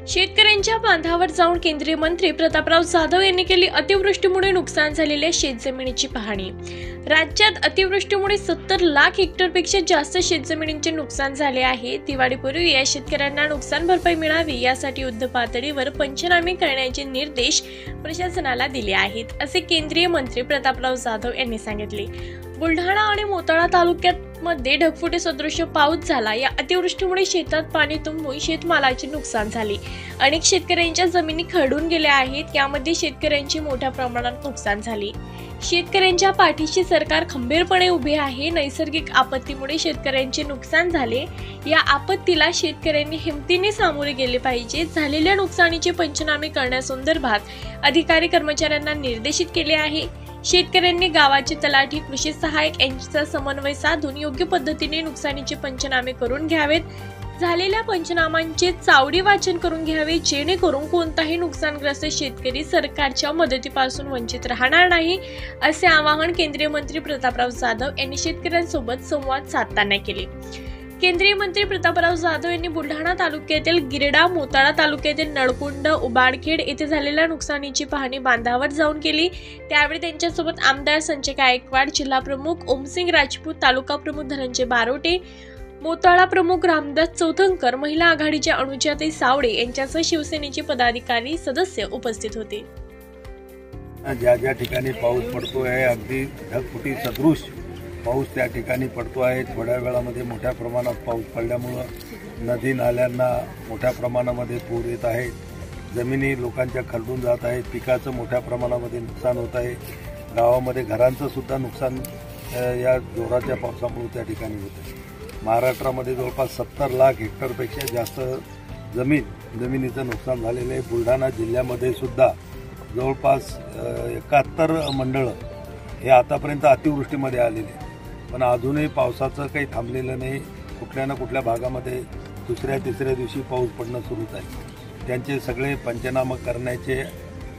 शेतकऱ्यांच्या बांधावर जाऊन केंद्रीय मंत्री प्रतापराव जाधव यांनी केली अतिवृष्टीमुळे नुकसान झालेल्या शेतजमिनीची पाहणी। राज्यात अतिवृष्टीमुळे 70 लाख हेक्टरपेक्षा जास्त शेतजमिनींचे नुकसान झाले आहे। दिवाळीपूर्वी या शेतकऱ्यांना नुकसान भरपाई मिळावी यासाठी युद्ध पातळीवर पंचनामे करण्याचे निर्देश प्रशासनाला दिले आहेत, असे केंद्रीय मंत्री प्रतापराव जाधव यांनी सांगितले। बुलढाणा आणि मोताळा तालुक्यात मध्ये ढगफुटी सदृश पाऊस झाला। या अतिवृष्टीमुळे शेतात पाणी तुंबून शेतमालाचे नुकसान झाले। अनेक शेतकऱ्यांच्या जमिनी खरडून गेल्या आहेत। यामध्ये शेतकऱ्यांची मोठ्या प्रमाणात नुकसान झाले। शेतकऱ्यांच्या पाठीशी सरकार खंबीरपणे उभे आहे। नैसर्गिक आपत्तीमुळे शेतकऱ्यांचे नुकसान झाले। या आपत्तीला शेतकऱ्यांनी हिमतीने सामोरे गेले पाहिजे। झालेल्या नुकसानीचे पंचनामे करण्यासंदर्भात अधिकारी कर्मचाऱ्यांना निर्देशित केले आहे। शेतकऱ्यांनी गावाचे तलाठी, कृषी सहाय्यक यांचा समन्वय साधून योग्य पद्धतीने नुकसानीचे पंचनामे करून घ्यावेत। झालेल्या पंचनामांचे चावडी वाचन करून घ्यावे, जेणेकरून कोणताही नुकसानग्रस्त शेतकरी सरकारच्या मदतीपासून वंचित राहणार नाही, असे आवाहन केंद्रीय मंत्री प्रतापराव जाधव यांनी शेतकऱ्यांसोबत संवाद साधताना केले। केंद्रीय मंत्री प्रतापराव जाधव यांनी बुलढाणा तालुक्यातील गिरडा, मोताळा तालुक्यातील नळकुंड, उबाडखेड येथे झालेल्या नुकसानीची पाहणी बांधावर जाऊन केली। त्यावेळी त्यांच्यासोबत आमदार संजय गायकवाड, जिल्हा प्रमुख ओमसिंग राजपूत, तालुका प्रमुख धनंजय बारोटे, मोताळा प्रमुख रामदास चौथंकर, महिला आघाडीच्या अनुजाताई सावडे यांच्यासह शिवसेनेचे पदाधिकारी सदस्य उपस्थित होते। ज्या ठिकाणी पाऊस पडतो आहे, अगदी ढगफुटी सदृश पाऊस त्या ठिकाणी पडतो आहे। थोड्या वेळामध्ये मोठ्या प्रमाणात पाऊस पडल्यामुळं नदी नाल्यांना मोठ्या प्रमाणामध्ये पूर येत आहे। जमिनी लोकांच्या खरडून जात आहेत। पिकाचं मोठ्या प्रमाणामध्ये नुकसान होत आहे। गावामध्ये घरांचं सुद्धा नुकसान या जोराच्या पावसामुळे त्या ठिकाणी होत आहे। महाराष्ट्रामध्ये जवळपास 70 लाख हेक्टरपेक्षा जास्त जमिनीचं नुकसान झालेलं आहे। बुलढाणा जिल्ह्यामध्ये सुद्धा जवळपास 71 मंडळं हे आतापर्यंत अतिवृष्टीमध्ये आलेले, पण अजूनही पावसाचं काही थांबलेलं नाही। कुठल्या ना कुठल्या भागामध्ये दुसऱ्या तिसऱ्या दिवशी पाऊस पडणं सुरूच आहे। त्यांचे सगळे पंचनामा करण्याचे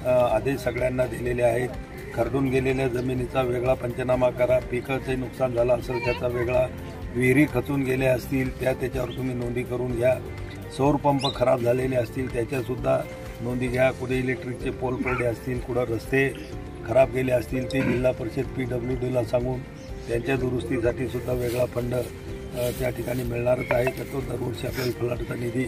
आदेश सगळ्यांना दिलेले आहेत। खरडून गेलेल्या जमिनीचा वेगळा पंचनामा करा, पिकाचे नुकसान झालं असेल त्याचा वेगळा, विहिरी खचून गेल्या असतील त्याच्यावर तुम्ही नोंदी करून घ्या, सौर पंप खराब झालेले असतील त्याच्यासुद्धा नोंदी घ्या, कुठे इलेक्ट्रिकचे पोल पडले असतील, कुठं रस्ते खराब गेले असतील ते जिल्हा परिषद PWDला सांगून त्यांच्या दुरुस्तीसाठी सुद्धा वेगळा फंड त्या ठिकाणी मिळणारच आहे। तर तो दरवर्षी आपल्याला फ्लडचा निधी,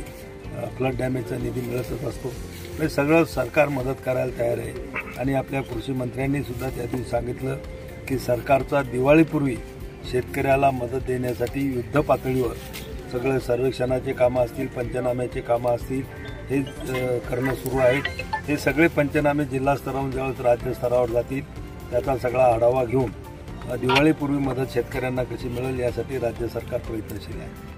फ्लड डॅमेजचा निधी मिळतच असतो। हे सगळं सरकार मदत करायला तयार आहे। आणि आपल्या कृषी मंत्र्यांनी सुद्धा त्या दिवशी सांगितलं की सरकारचा दिवाळीपूर्वी शेतकऱ्याला मदत देण्यासाठी युद्ध पातळीवर सगळे सर्वेक्षणाचे कामं असतील, पंचनाम्याचे कामं असतील, हे करणं सुरू आहे। हे सगळे पंचनामे जिल्हा स्तरावरून ज्यावेळेस राज्य स्तरावर जातील त्याचा सगळा आढावा घेऊन दिवाळीपूर्वी मदत शेतकऱ्यांना कशी मिळेल यासाठी राज्य सरकार प्रयत्नशील आहे।